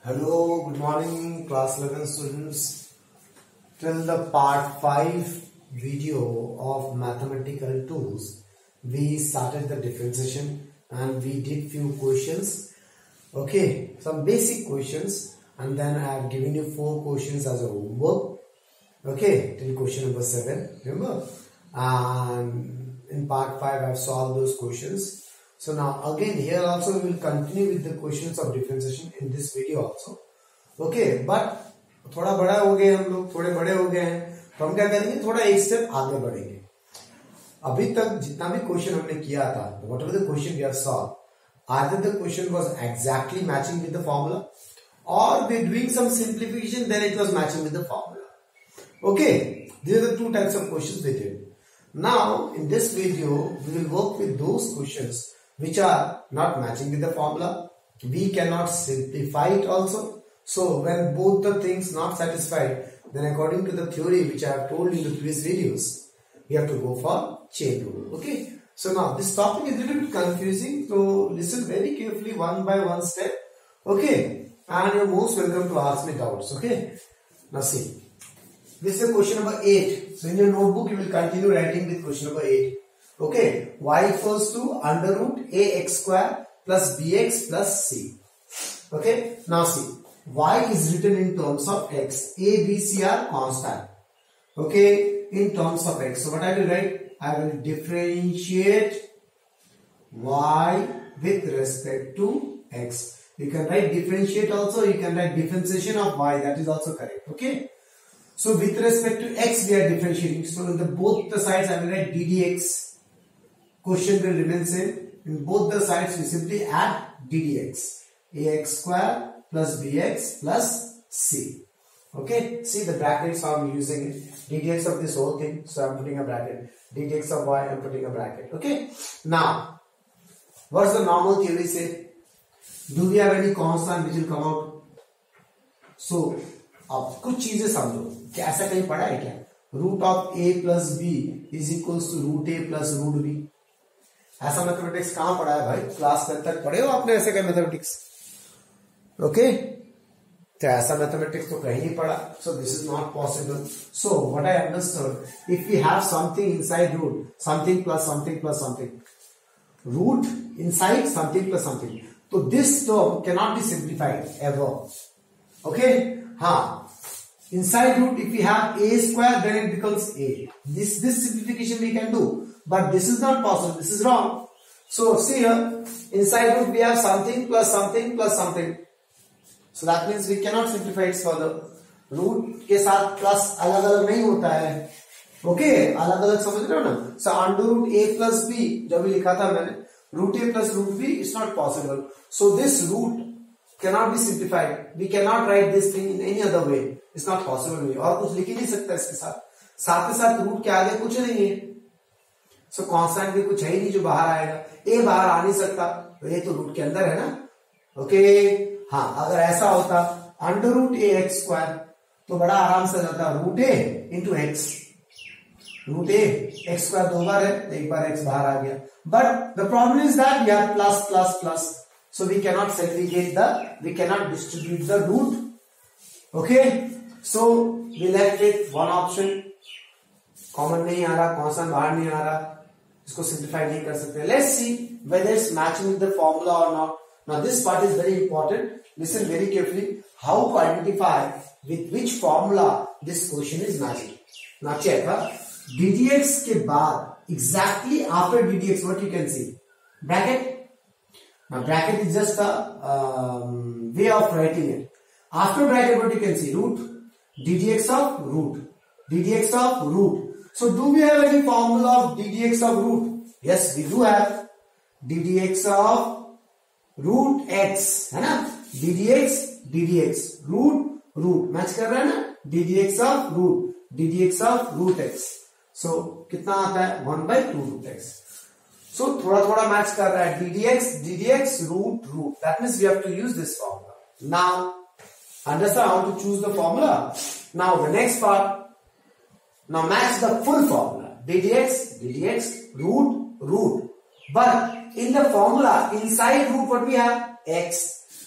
Hello, good morning, class 11 students. Till the part 5 video of mathematical tools, we started the differentiation and we did few questions. Okay, some basic questions, and then I have given you 4 questions as a homework. Okay, till question number 7, remember? And in part 5, I have solved those questions. So now again here also we will continue with the questions of differentiation in this video also. Okay, but थोड़ा बड़ा हो गए हम लोग, थोड़े बड़े हो गए हैं, तो हम क्या करेंगे, थोड़ा एक स्टेप आगे बढ़ेंगे. अभी तक जितना भी क्वेश्चन हमने किया था, whatever the question we have solved, either the question was exactly matching with the formula or we're doing some simplification, then it was matching with the formula. Okay, these are the two types of questions we did. Now in this video we will work with those questions which are not matching with the formula. We cannot simplify it also. So when both the things not satisfied, then according to the theory which I have told you in the previous videos, we have to go for chain rule. Okay. So now this topic is a little bit confusing. So listen very carefully one by one step. Okay. And you're most welcome to ask me doubts. Okay. Now see. This is question number 8. So in your notebook you will continue writing with question number 8. Okay, y equals to under root ax square plus bx plus c. Okay, now see, y is written in terms of x. A, b, c are constant. Okay, in terms of x. So what I will write? I will differentiate y with respect to x. You can write differentiate also. You can write differentiation of y. That is also correct. Okay. So with respect to x, we are differentiating. So in the both the sides, I will write ddx. Question will remain same. In both the sides, we simply add ddx. Ax square plus bx plus c. Okay. See the brackets how I'm using it. ddx of this whole thing. So I'm putting a bracket. ddx of y, I'm putting a bracket. Okay. Now, what's the normal theory say? Do we have any constant which will come out? So, अब कुछ चीजें समझो. क्या ऐसा कहीं पढ़ा है क्या? Root of a plus b is equals to root A plus root B. ऐसा मैथमेटिक्स कहां पढ़ा है भाई? क्लास 10 तक पढ़े हो आपने ऐसे का मैथमेटिक्स? ओके, तो ऐसा मैथमेटिक्स तो कहीं नहीं पढ़ा. So this is not possible. So what I understood, if we have something inside root, something plus something plus something, root inside something plus something, तो this term can not be simplified ever. Okay, हाँ, inside root if we have a square then it becomes a. This simplification we can do, but this is not possible. This is wrong. So see here, inside root we have something plus something plus something. So that means we cannot simplify it further. Root के साथ plus अलग अलग नहीं होता है. Okay, अलग अलग समझ रहे हो ना? So under root a plus b जब भी लिखा था मैंने, root a plus root b is not possible. So this root cannot be simplified. We cannot write this thing in any other way. It's not possible. और कुछ लिख ही नहीं सकता इसके साथ. साथ के साथ रूट के आगे कुछ नहीं है. सो कांस्टेंट भी कुछ है ही नहीं जो बाहर आएगा. ए बाहर आ नहीं सकता, तो ये तो रूट के अंदर है ना. ओके, हाँ, अगर ऐसा होता अंडर रूट ए एक्स स्क्वायर तो बड़ा आराम से जाता root a into x. Root A x square 2 बार है, एक बार एक्स बाहर आ गया. But the problem is that we have plus plus plus. So we cannot segregate we cannot distribute the root. Okay, so we left with one option. Common नहीं आ रहा, constant बाहर नहीं आ रहा, इसको simplify नहीं कर सकते. Let's see whether it's matching with the formula or not. Now this part is very important. Listen very carefully. How to identify with which formula this question is matching. Now check. ddx के बाद exactly after ddx what you can see? Bracket. Now bracket is just a way of writing it. After bracket what you can see? Root, ddx of root, ddx of root. So do we have any formula of ddx of root? Yes, we do have. ddx of root x है ना? ddx root match कर रहा है ना? ddx of root x. So कितना आता है? 1/2 root x. So थोड़ा थोड़ा मैच कर रहा है. ddx root. That means we have to use this formula. Now understand how to choose the formula. Now the next part. Now match the full formula. ddx root. But in the formula inside root what we have? X.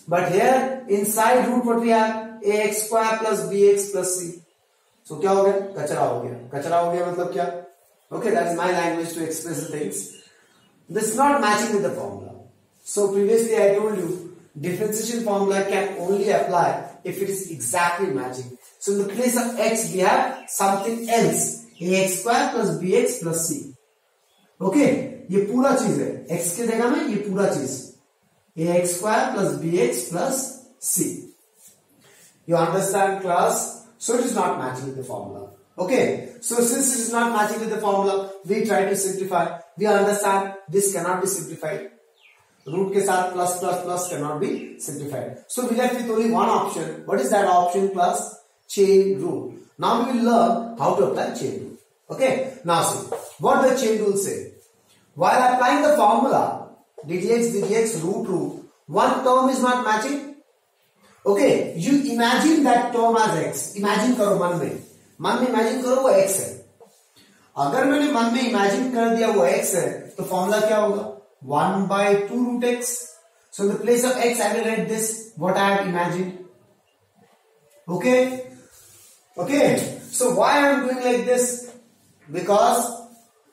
but here inside root what we have ax square plus bx plus c. So क्या हो गया? कचरा हो गया. कचरा हो गया मतलब क्या? Okay, that's my language to express the things. This is not matching with the formula. So previously I told you differentiation formula can only apply if it is exactly matching. So in the place of x we have something else, ax square plus bx plus c. Okay, ये पूरा चीज है. x की जगह में ये पूरा चीज ax square plus bx plus c. You understand, class? So it is not matching with the formula. Okay, so since it is not matching with the formula, we try to simplify. We understand this cannot be simplified. Root के साथ plus plus plus cannot be simplified. So we left with only one option. What is that option? Plus chain rule. Now we will learn how to apply chain rule. Okay, now see what the chain rule say. While applying the formula ddx root, one term is not matching. Okay, you imagine that term as x. Imagine करो मन में imagine करो वो x है. अगर मैंने मन में imagine कर दिया वो x है, तो फॉर्मूला क्या होगा? 1 by 2 root x. So in the place of x, I will write this what I have imagined. Okay. So why I am doing like this? Because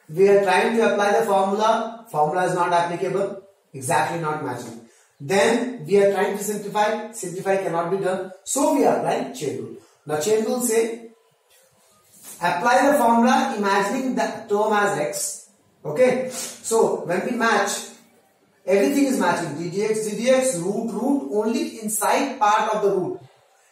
we are trying to apply the formula. Formula is not applicable. Exactly not matching. Then we are trying to simplify. Simplify cannot be done. So we apply chain rule. Now chain rule say apply the formula imagining the term as x. Okay. So when we match, everything is matching. ddx root only inside part of the root.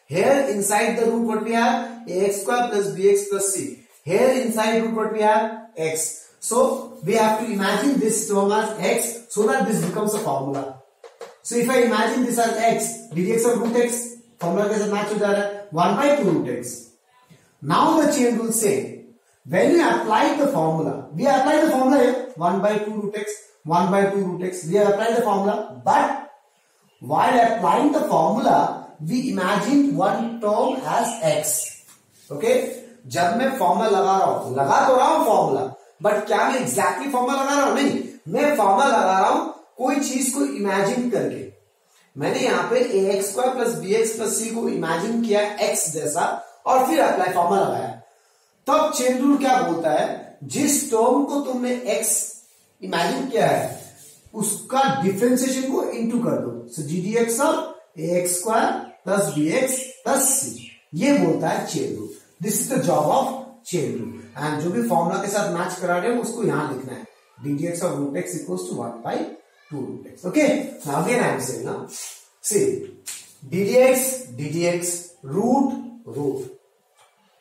Here inside the root what we have? Ax square plus bx plus c. Here inside root what we have? X. So we have to imagine this term as x so that this becomes a formula. So if I imagine this as x, ddx of root x, formula के साथ match हो जा रहा है 1 by 2 root x. Now the chain rule say when you apply the formula, we apply the formula here 1 by 2 root x, 1 by 2 root x. We apply the formula, but while applying the formula, we imagine one term as x. Okay? जब मैं formula लगा तो रहा हूं formula, but क्या मैं exactly formula लगा रहा हूं? नहीं, मैं फॉर्मूला लगा रहा हूं कोई चीज को इमेजिन करके. मैंने यहाँ पे ax square plus bx plus c को इमेजिन किया x जैसा और फिर अप्लाई फॉर्मूला लगाया. तब चेन रूल क्या बोलता है? जिस टर्म को तुमने x इमेजिन किया है उसका डिफरेंशिएशन को इनटू कर दो. सो ddx of ax square plus bx plus c. ये बोलता है chain rule. This is the job of chain rule. And जो भी फॉर्मूला के साथ मैच करा रहे हो उसको यहां लिखना है. ddx of root x equals to 1 by 2 root x. Okay. Now again I am saying now. See, ddx root.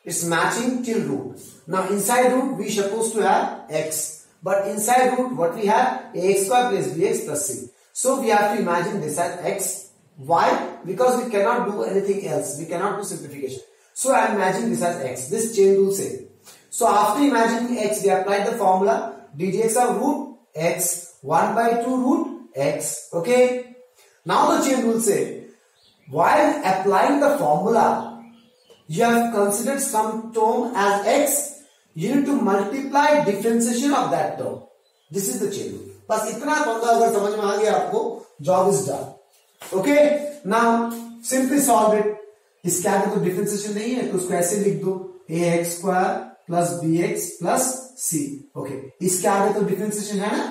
It's matching till root. Now inside root we supposed to have x, but inside root what we have? ax square plus bx plus c. So we have to imagine this as x. Why? Because we cannot do anything else. We cannot do simplification. So I am imagining this as x. This chain rule say. So after imagining x, we apply the formula ddx of root x 1 by 2 root x. Okay. Now the chain rule say, while applying the formula, you have considered some term as x. You need to multiply differentiation of that term. This is the chain rule. बस इतना फंडा अगर समझ में आ गया आपको, job is done. Okay. Now simply solve it. इसके आगे तो डिफरेंशिएशन नहीं है तो उसको ऐसे लिख दो ax square plus bx plus c. Okay, इसके आगे तो डिफरेंशिएशन है ना.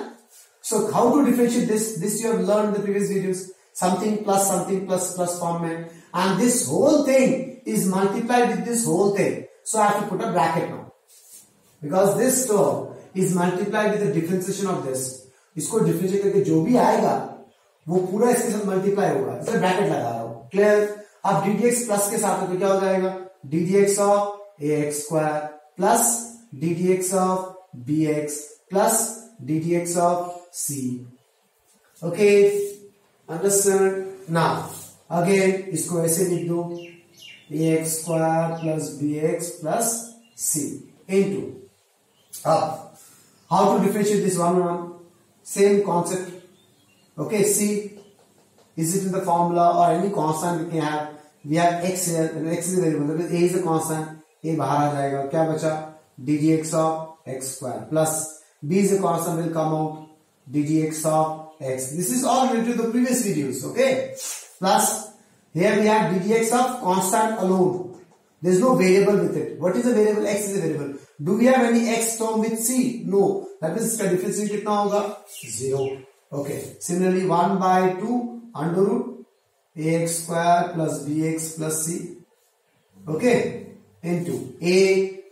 So how to differentiate this you have learn in the previous videos. Something plus plus form में, and this whole thing is multiplied with this whole thing. So I have to put a bracket now because this term is multiplied with the differentiation of this. इसको differentiate करके जो भी आएगा वो पूरा इसके साथ मल्टीप्लाई होगा, इसलिए ब्रैकेट लगा रहा हूं. क्लियर? अब ddx प्लस के साथ तो क्या हो जाएगा? ddx of ax square plus ddx of bx plus ddx of c. Okay, understand? Now again इसको ऐसे लिख दो ax square plus bx plus c into. अब how to differentiate this one same concept. Okay, c, is it in the formula or any constant we can have? We have x here, and x is a variable. A is a constant. A बाहर आ जाएगा. क्या बचा? ddx of x square plus b is a constant will come out. ddx of x. This is all related to the previous videos. Okay. plus here we have d dx of constant alone. There is no variable with it. What is a variable? X is a variable. Do we have any x term with c? No. That means इसका difference कितना होगा? 0. Okay. Similarly 1 by 2 under root ax square plus bx plus c. Okay. Into a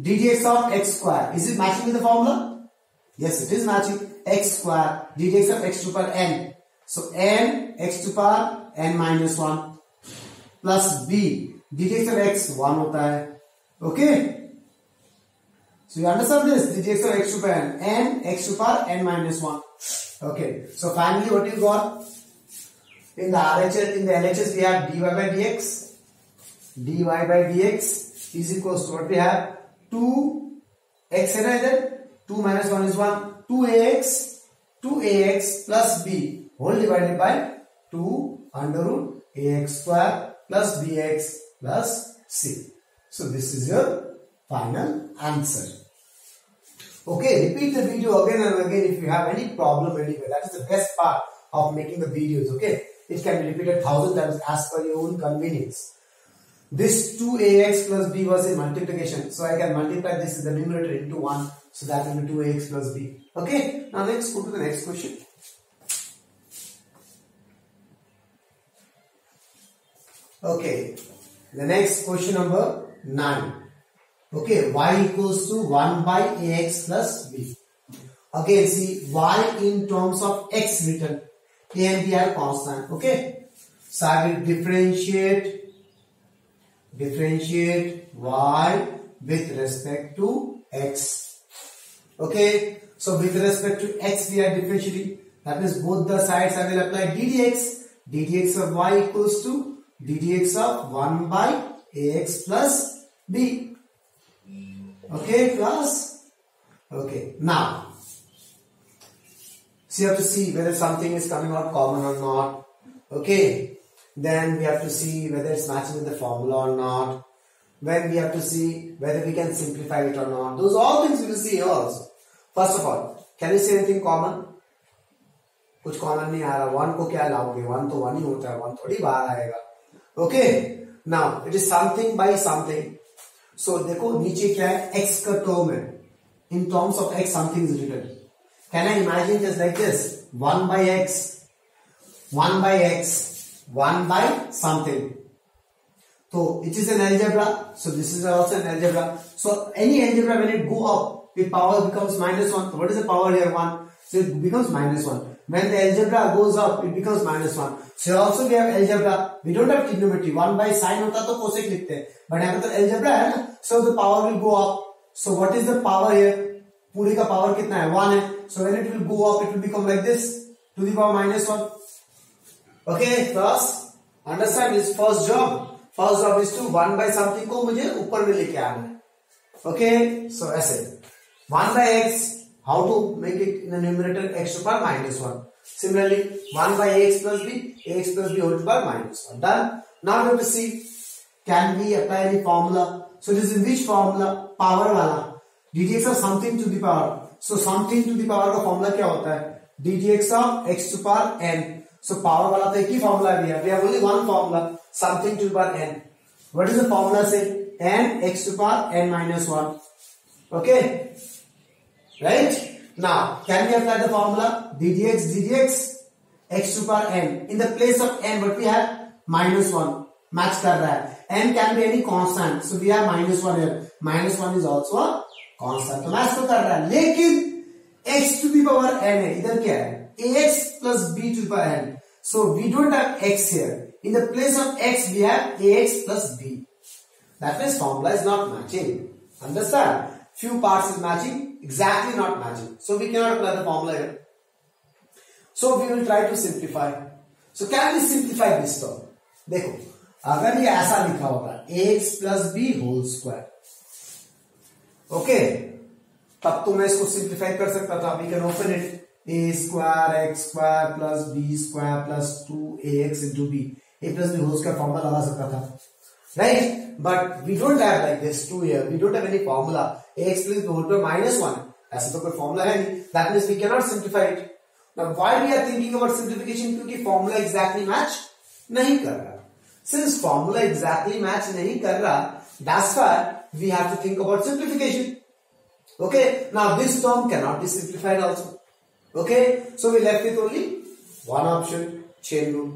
d dx of x square. Is it matching with the formula? Yes, it is matching. X square d dx of x to the power n. So n x to the power n minus 1 plus b d dx of x 1 होता है. Okay. So you understand this? d dx of x to the power n x to the power n minus 1. Okay. So finally what you got? In the RHS, in the LHS we have dy by dx. dy by dx is equals to what we have? 2x है ना इधर? 2 minus 1 is 1. 2ax plus b whole divided by 2 under root ax square plus bx plus c. So this is your final answer. Okay, repeat the video again and again if you have any problem anywhere. That is the best part of making the videos. Okay, it can be repeated 1,000 times as per your own convenience. This 2ax plus b was a multiplication, so I can multiply this in the numerator into 1, so that will be 2ax plus b. Okay, now let's go to the next question. Okay, the next question number 9. Okay, y equals to 1 by ax plus b. Again, see y in terms of x written, a and b are constant. Okay, so I will differentiate y with respect to x. Okay, so with respect to x we are differentiating. That means both the sides I will apply ddx. ddx of y equals to ddx of 1 by ax plus b. Okay, class. Okay, now so you have to see whether something is coming out common or not. Okay. Then we have to see whether it's matching with the formula or not. Then we have to see whether we can simplify it or not. Those all things we will see here also. First of all, can you say anything common? कुछ common नहीं आ रहा. 1 को क्या लाओगे? 1 तो 1 ही होता है. 1 थोड़ी बाहर आएगा. Okay. Now it is something by something. So देखो नीचे क्या है? X का term है. In terms of X something is written. Can I imagine just like this? 1 by X. 1 by X. 1 by something. So it is an algebra. So this is also an algebra. So any algebra when it go up, the power becomes minus 1. So what is the power here? 1. So it becomes minus 1. When the algebra goes up, it becomes minus 1. So also we have algebra. We don't have trigonometry. 1 by sine होता तो cosec लिखते हैं. But यहाँ पे तो algebra है ना. So the power will go up. So what is the power here? पूरे का power कितना है? 1 है. So when it will go up, it will become like this. To the power minus 1. Okay, first understand this first job. First job is to 1 by something को मुझे ऊपर में लेके आना है. Okay, so ऐसे 1 by x. How to make it in the numerator? X to the power minus 1. Similarly, 1 by ax plus b. Ax plus b whole to the power minus 1. Done. Now we have to see, can we apply any formula? So this is which formula? Power वाला. ddx of something to the power. So something to the power का formula क्या होता है? ddx of x to the power n. So power वाला तो एक ही formula है. We have only one formula. Something to the power n. What is the formula say? n x to the power n minus 1. Okay. Right? Now, can we apply the formula? ddx x to the power n. In the place of n, what we have? Minus 1. Match कर रहा है. n can be any constant. So we have minus 1 here. Minus 1 is also a constant. तो match तो कर रहा है. लेकिन x to the power n है. इधर क्या है? ax plus b to the power n. So we don't have x here. In the place of x, we have ax plus b. That means formula is not matching. Understand? Few parts is matching, exactly not matching. So we cannot apply the formula here. So we will try to simplify. So can we simplify this term? देखो, अगर ये ऐसा लिखा होगा ax plus b whole square. Okay, तब तो मैं इसको सिंप्लीफाई कर सकता था. We can open it. A square x square plus b square plus 2ax into b. A plus b whole square formula लगा सकता था. Right? But we don't have like this 2 here. We don't have any formula. Ax plus b whole square minus 1. ऐसा तो कोई formula है नहीं. That means we cannot simplify it. Now why we are thinking about simplification? क्योंकि formula exactly match नहीं कर रहा. Since formula exactly match नहीं कर रहा, that's why we have to think about simplification. Okay, now this term cannot be simplified also. Okay, so we left with only one option, chain rule.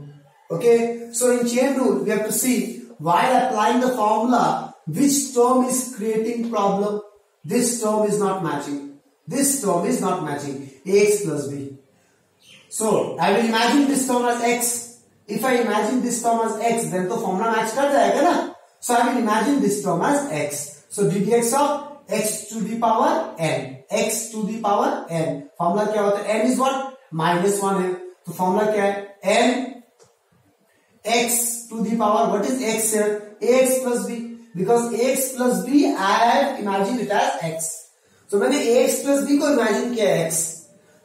Okay, so in chain rule we have to see while applying the formula which term is creating problem. This term is not matching. This term is not matching. Ax plus b. So I will imagine this term as x. If I imagine this term as x, then तो formula match कर जाएगा ना. So I will imagine this term as x. So ddx of x to the power n. X to the power n. Formula क्या होता है? n is what? -1 है. तो formula क्या है? n x to the power. What is x here? ax plus b. Because ax plus b I have imagined it as x. So मैंने ax plus b को imagine किया है x.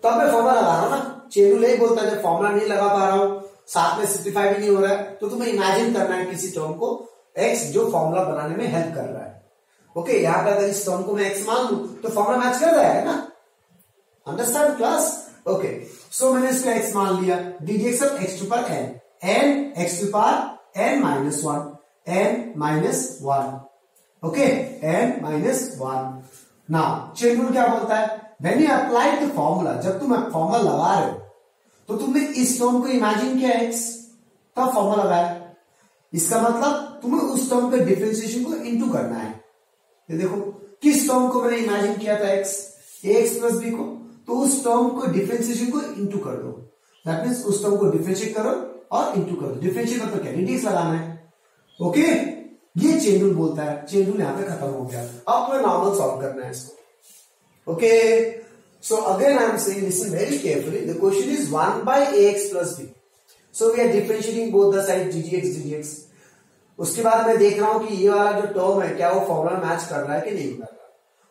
तो अब मैं formula लगा रहा हूँ ना. चेन रूल यही बोलता है जब फॉर्मूला नहीं लगा पा रहा हूं, साथ में सिंप्लीफाई भी नहीं हो रहा है, तो तुम्हें इमेजिन करना है किसी टर्म को x जो फॉर्मूला बनाने में हेल्प कर रहा है. ओके, यहाँ पे अगर इस टर्म को मैं x मान लूं तो फॉर्मूला मैच कर रहा है ना. Understand class? ओके, सो मैंने इसको x मान लिया. ddx of x to power n, n x to power n minus 1, n minus 1. Okay, n minus 1. Now chain rule क्या बोलता है? When you apply the formula, जब तुम फॉर्मूला लगा रहे हो तो तुमने इस टर्म को इमेजिन किया x, तब फॉर्मूला लगाया. इसका मतलब तुम्हें उस टर्म के डिफरेंशिएशन को इनटू करना है. ये देखो किस टर्म को मैंने इमेजिन किया था x, ax प्लस b को, तो उस टर्म को डिफरेंशिएशन को इनटू कर दो. दैट मींस उस टर्म को डिफरेंशिएट करो और इनटू करो. डिफरेंशिएट मतलब क्या? ddx लगाना है. ओके, ये चेन रूल बोलता है. चेन रूल यहां पे खत्म हो गया. अब तुम्हें नॉर्मल सॉल्व करना है इसको. Okay, so again I am saying, listen very carefully. The question is 1 by ax plus b. So we are differentiating both the sides dx. उसके बाद मैं देख रहा हूं कि ये वाला जो टर्म है क्या वो फॉर्मूला मैच कर रहा है कि नहीं कर रहा.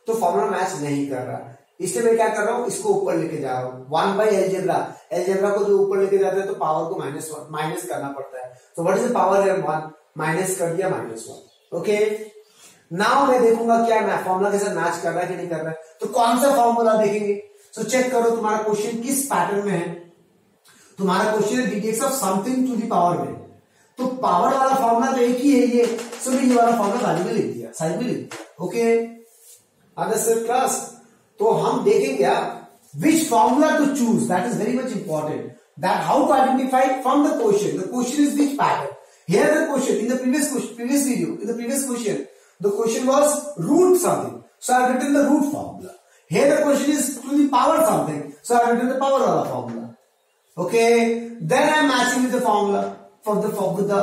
तो फॉर्मूला मैच नहीं कर रहा, इसलिए मैं क्या कर रहा हूं, इसको ऊपर लेके जा रहा हूं. 1 by एलजेब्रा, एलजेब्रा को जो ऊपर लेके जाते हैं तो पावर को माइनस करना पड़ता है. तो व्हाट इज द पावर है? 1 माइनस कर दिया -1. ओके, नाउ मैं देखूंगा क्या मैं फॉर्मूला के साथ मैच कर रहा है कि नहीं कर रहा है. तो कौन सा फॉर्मूला देखेंगे? सो चेक करो तुम्हारा क्वेश्चन किस पैटर्न में है. तुम्हारा क्वेश्चन है ddx of something to the power में, तो पावर वाला फॉर्मूला तो एक ही है ये. सो मैं ये वाला फॉर्मूला बाजू में लिख दिया, साइड में लिख दिया. Okay, understood class? तो हम देखेंगे which formula to choose. That is very much important. That how to identify from the question. The question is which pattern. Here the question in the previous video, in the previous question, the question was root something, so I have written the root formula. Here the question is to the power something, so I have written the power wala formula. Okay, then I am matching with the formula with the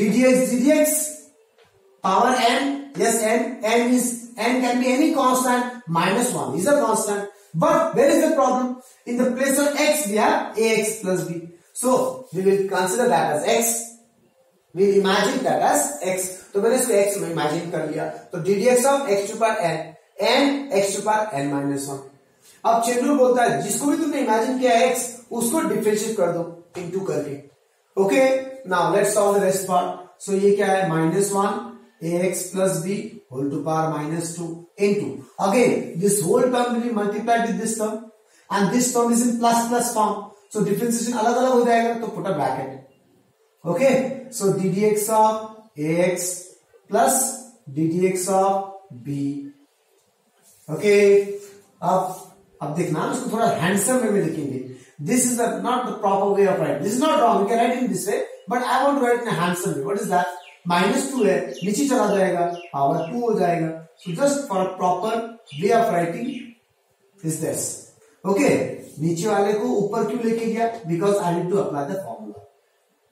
ddx power n. Yes, n can be any constant. -1 is a constant, but where is the problem? In the place of x we have ax plus b, so we will consider that as x. We imagine that as x. तो मैंने इसको x में imagine कर लिया. तो ddx of x to power n x to power n minus 1. अब chain rule बोलता है जिसको भी तुमने इमेजिन किया x उसको डिफरेंशिएट कर दो इनटू करके. Okay, now let's solve the rest part. So ये क्या है? -1 ax plus b whole to power -2 into, again this whole term will be multiplied with this term and this term is in plus plus form. So differentiation अलग अलग हो जाएगा, तो put a bracket. Okay, so ddx of ax plus ddx of b. Okay, अब देखना उसको थोड़ा handsome वे में लिखेंगे. This is not the proper way of writing. This is not wrong. You can write it in this way, but I want to write in a handsome way. What is that? -2 है, नीचे चला जाएगा, power 2 हो जाएगा. So just for a proper way of writing is this. Okay, नीचे वाले को ऊपर क्यों लेके गया? Because I need to apply the formula.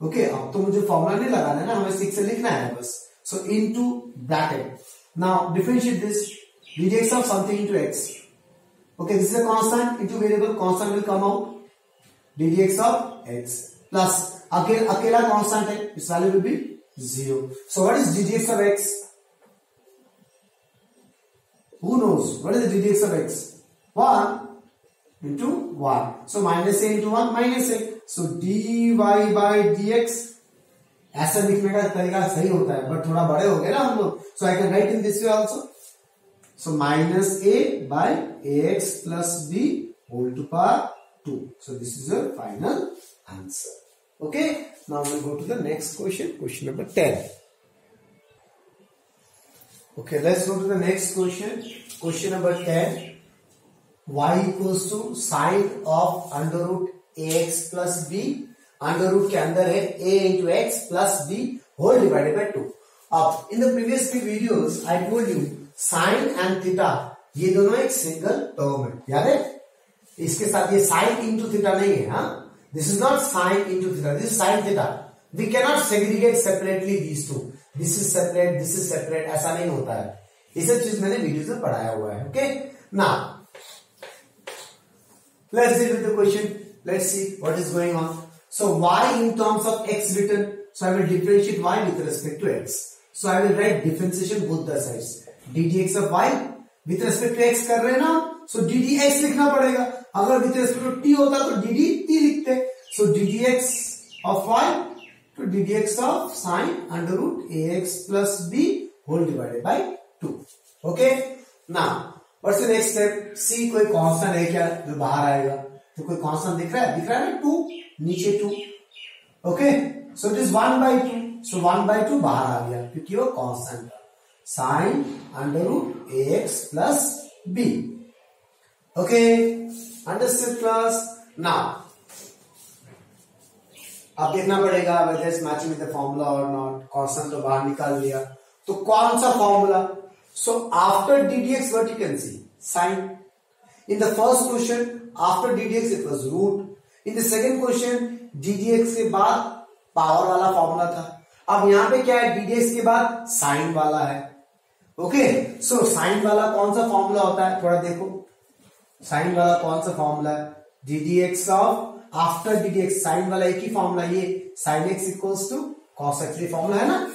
Okay, अब तो मुझे फॉर्मूला नहीं लगाना है ना, हमें 6 से लिखना है बस. सो into bracket. Now differentiate this ddx of something into x. Okay, this is a constant into variable. Constant will come out. ddx of x plus अकेला constant है, its value will be 0. So what is ddx of x? Who knows? What is the ddx of x? 1 into 1. So minus a into 1 minus a. So dy by dx. ऐसा लिखने का तरीका सही होता है, but थोड़ा बड़े हो गए ना हम लोग. So I can write in this way also. So minus a by ax plus b whole to power 2. So this is your final answer. Okay, now we'll go to the next question, question number 10. Okay, let's go to the next question, question number 10. Y equals to sine of under root A x plus B, under root के अंदर है a into X plus B whole divided by 2. अब in the previous three videos I told you sine and theta ये दोनों एक single term है, याद है? इसके साथ ये साइन इंटू थीटा नहीं है. हाँ, this is not sine into theta, this is sine theta. We can not segregate separately these two, this is separate, this is separate, ऐसा नहीं होता है. ये सब चीज मैंने वीडियोस में पढ़ाया हुआ है. Okay, now let's deal with the question. Let's see what is going on. So y in terms of x written, so I will differentiate y with respect to x. So I will write differentiation both the sides. d dx of y with respect to x कर रहे हैं ना, so d dx लिखना पड़ेगा. अगर with respect to t होता तो d d t लिखते. So d dx of y to d dx of sin under root ax plus b whole divided by 2. Okay, now What's the next step? C कोई constant है क्या जो बाहर आएगा? तो कोई कांस्टेंट दिख रहा है ना, 2 नीचे 2. Okay, so it is 1/2. सो 1/2 बाहर आ गया क्योंकि वो कांस्टेंट है. साइन अंडर रूट ए x plus b. Okay, understood class? Now अब देखना पड़ेगा whether it's matching with the formula or not. Constant तो बाहर निकाल लिया, तो कौन सा formula? So after d dx, what you can see? Sine. In the first question, after d dx it was root. In the second question, d dx के बाद power वाला फॉर्मूला था. अब यहाँ पे क्या है? d dx के बाद साइन वाला है. ओके, सो साइन वाला कौन सा फॉर्मूला होता है? थोड़ा देखो, साइन वाला कौन सा फॉर्मूला है? d dx of after d dx, sine वाला एक ही फॉर्मूला, ये sin x equals to cos x, ये फॉर्मूला है ना.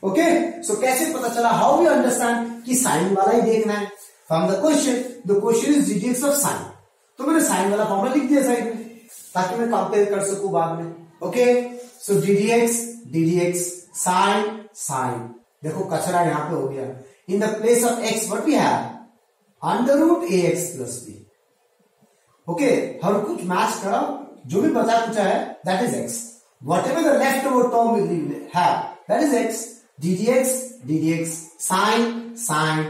ओके, सो कैसे पता चला? हाउ वी अंडरस्टैंड कि साइन वाला ही देखना है? From the question is D DX of sine. तो मैंने साइन वाला फॉर्मूला लिख दिया साइड में ताकि मैं कंपेयर कर सकूं बाद में. Okay, so d d x sine sine, देखो कचरा यहां पे हो गया. In the place of x what we have? Under root A x plus b. Okay, हर कुछ मैच कराओ, जो भी बचा कुछ है that is x. Whatever the left over term will have that is x. d dx, sin.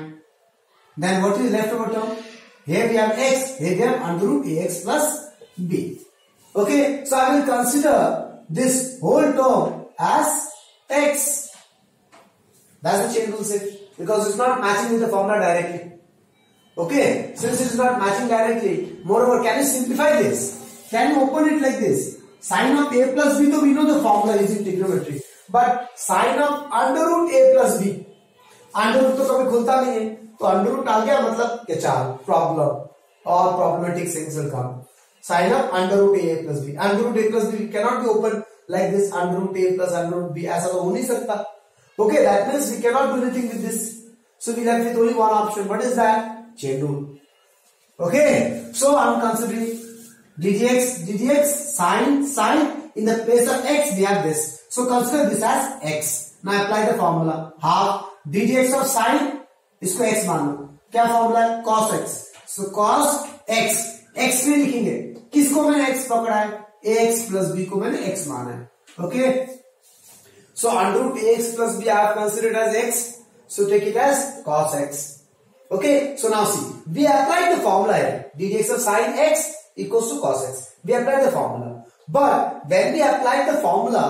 Then what is left over term? Here we have x, here we have under root ax plus b. Okay, so I will consider this whole term as x. That's the chain rule set, because it's not matching with the formula directly. Okay, since it is not matching directly, moreover, can you simplify this? Can you open it like this? Sin of a plus b, so we know the formula is in trigonometry. But sine of under root A plus B, under root तो कभी खुलता नहीं है, तो under root आ गया मतलब क्या? चाल प्रॉब्लम और problematic things will come. Sine of under root A plus B, under root A plus B can not be open like this. Under root A plus under root B ऐसा तो हो नहीं सकता. Okay, that means we can not do anything with this. So we left with only one option. What is that? Chain rule. Okay, so I am considering ddx sin. In the place of x we have this, so consider this as x. Now apply the formula. Half ddx of sin, इसको x मान लो. क्या formula है? cos x. So cos x, x में लिखेंगे. किसको मैंने x पकड़ा है? ax plus b को मैंने x माना है. Okay, so under root ax plus b I have considered as x, so take it as cos x. Okay, so now see, we applied the formula here. ddx of sin x equals to cos x. We applied the formula. But when we apply the formula,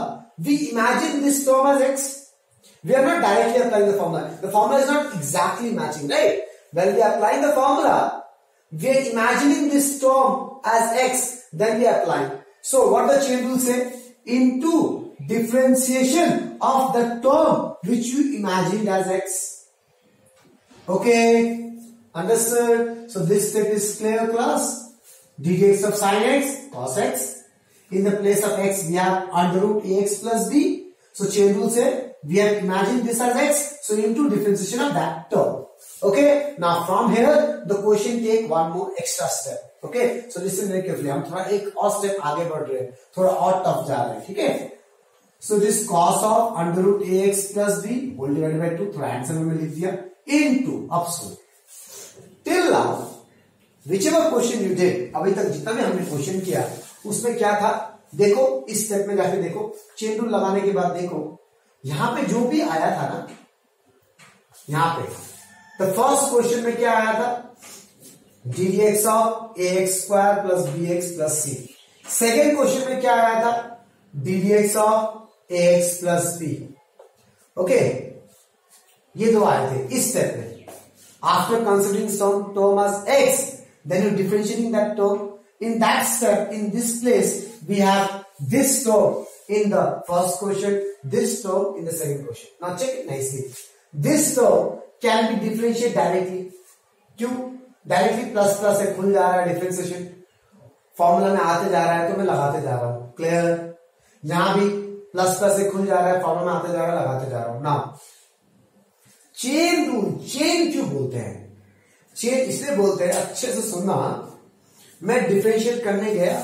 we imagine this term as x. We are not directly applying the formula. The formula is not exactly matching, right? When we apply the formula, we are imagining this term as x, then we apply. So what the chain rule say? Into differentiation of the term which you imagined as x. Okay, understood? So this step is clear, class. d dx of sin x, cos x. In the place of x we have under root ax plus b. So chain rule say we have imagined this as x, so into differentiation of that term. Okay, now from here the question take one more extra step. Okay, so listen very carefully. हम थोड़ा एक और step आगे बढ़ रहे हैं, थोड़ा और टफ जा रहे हैं. ठीक है, so this cos of under root ax plus b whole divided by 2, थोड़ा आंसर में लिख दिया, into. अब सुन, till now whichever question you did, अभी तक जितना भी हमने क्वेश्चन किया उसमें क्या था? देखो इस स्टेप में जाके देखो, चेन रूल लगाने के बाद देखो यहां पे जो भी आया था ना, यहां पे तो फर्स्ट क्वेश्चन में क्या आया था, ddx of ax square plus bx plus c। Second question में क्या आया था, ddx of ax plus b। Okay, ये दो आए थे इस स्टेप में। After considering some term as x, then you differentiating that term. In that step, in this place, we have this term in the first question, this term in the second question. Now check it nicely. This term can be differentiated directly. क्यों? Directly plus plus से खुल जा रहा है differentiation, formula में आते जा रहा है तो मैं लगाते जा रहा हूं। क्लियर? यहां भी प्लस प्लस से खुल जा रहा है, फॉर्मूला में आते जा रहा है, लगाते जा रहा हूं। नाउ चेन रूल, चेन क्यों बोलते हैं? चेन इसलिए बोलते हैं, अच्छे से सुनना, मैं डिफरेंशिएट करने गया,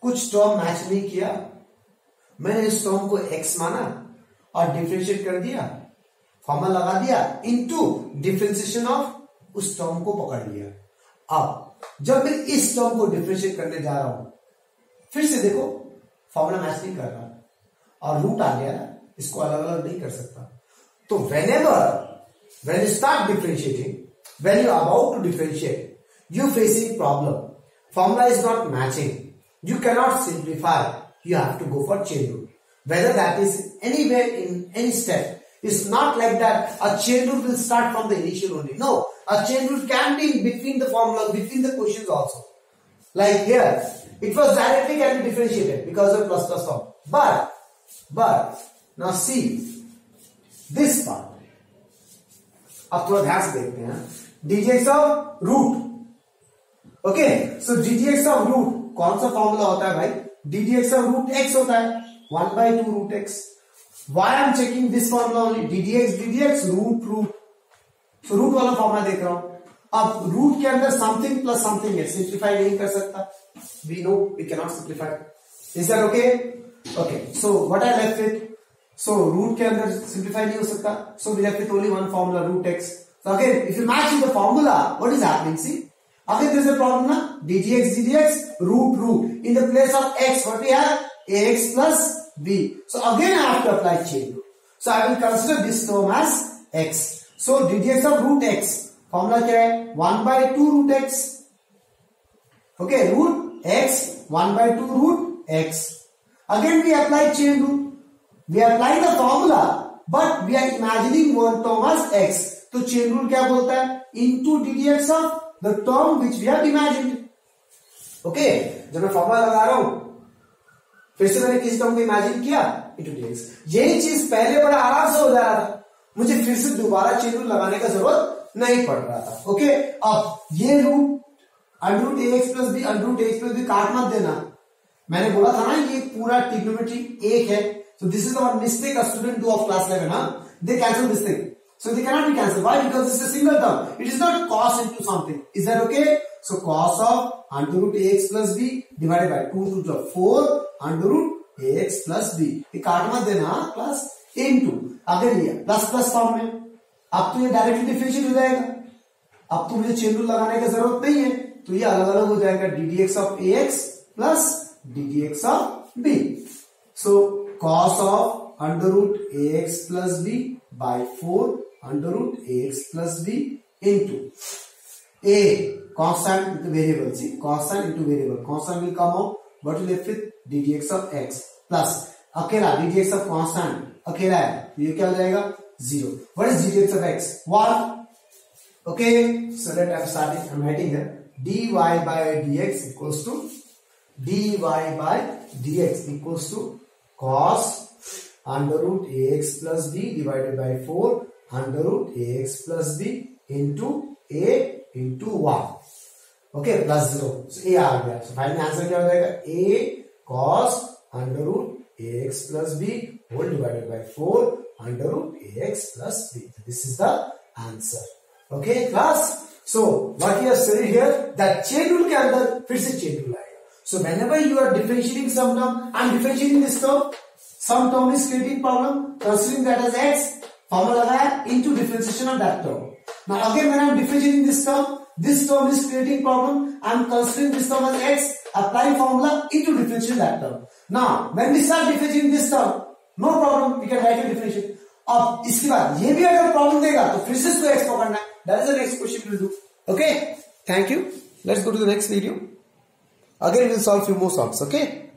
कुछ टर्म मैच नहीं किया, मैंने इस टर्म को x माना और डिफरेंशिएट कर दिया, फॉर्मूला लगा दिया, इनटू डिफरेंशिएशन ऑफ उस टर्म को पकड़ लिया। अब जब मैं इस टर्म को डिफरेंशिएट करने जा रहा हूं, फिर से देखो फॉर्मूला मैच नहीं कर रहा और रूट आ गया, इसको अलग अलग नहीं कर सकता। तो whenever when you start differentiating, when you are about to differentiate, you facing problem, formula is not matching, you cannot simplify, you have to go for chain rule. Whether that is anywhere in any step, it's not like that a chain rule will start from the initial only. No, a chain rule can be in between the formula, between the questions also. Like here, it was directly can be differentiated because of plus plus form. But now see this part. अब थोड़ा ध्यान से देखते हैं, dgx of root. Okay, so dgx of root कौन सा formula होता है भाई? dgx ऑफ रूट x होता है 1/2 root x। Why I'm checking this formula only? dx root, तो रूट वाला फॉर्मूला देख रहा हूं। अब रूट के अंदर समथिंग प्लस समथिंग है, सिंप्लीफाई नहीं कर सकता, we know we cannot simplify. Is that okay? Okay, so what I left with, so root के अंदर सिंप्लीफाई नहीं हो सकता, so we left with only one formula, root x. So again, if you match in the formula, what is happening? See, again there is a problem na, dx root. In the place of x, what we have? ax plus b. So again I have to apply chain rule. So I will consider this term as x. So dx of root x, formula क्या है? 1/2 root x. Okay, root x 1/2 root x. Again we apply chain rule. We apply the formula, but we are imagining one term as x. तो chain rule क्या बोलता है? Into ddx of the term which we have imagined. Okay, जब मैं formula लगा रहा हूं, फिर से मैंने किस टर्म को इमेजिन किया, into dx। यही चीज पहले बड़ा आराम से हो जा रहा था, मुझे फिर से दोबारा चेन रूल लगाने का जरूरत नहीं पड़ रहा था। ओके, अब ये root under ax plus B, under ax plus B काट मत देना, मैंने बोला था ना ये पूरा ट्रिग्नोमेट्री एक है। So this is our mistake a student do of class 11, huh? They cancel this thing. So they cannot be cancelled. Why? Because this is a single term. It is not cos into something. Is that okay? So cos of under root ax plus b divided by 2 to the 4 under root ax plus b. ये काट मत देना class, into अगर ये plus plus form में, अब तो ये डायरेक्टली डिफरेंशिएट हो जाएगा, अब तो मुझे चेन रूल लगाने की जरूरत नहीं है, तो ये अलग अलग हो जाएगा, ddx of ax plus ddx of b. So cos of under root ax plus b by 4 under root ax plus b into a constant into variable. See, constant into variable, constant will come out, what will left with ddx of x plus अकेला ddx of constant अकेला है, ये क्या हो जाएगा? 0. What is ddx of x? 1. Okay, so that I'm starting, I'm writing here, dy by dx equals to cos under root ax plus b divided by 4 under root ax plus b into a into 1. Okay, plus 0. So a आ गया. So final answer क्या हो जाएगा? a cos under root ax plus b whole divided by 4 under root ax plus b. This is the answer. Okay, class. So what we have said here, that chain rule के अंदर फिर से chain rule आएगा. So whenever you are differentiating some term, I am differentiating this term, some term is creating problem, considering that as x, formula लगाया into differentiation of that term. Now again when I am differentiating this term is creating problem, I am considering this term as x, applying formula into differentiation that term. Now, when we start differentiating this term, no problem, we can write a differentiation. अब इसके बाद ये भी अगर problem देगा तो फिर से इसको x पकड़ना है. That is the next question we'll do. Okay? Thank you. Let's go to the next video. Again, we'll solve few more solves. Okay?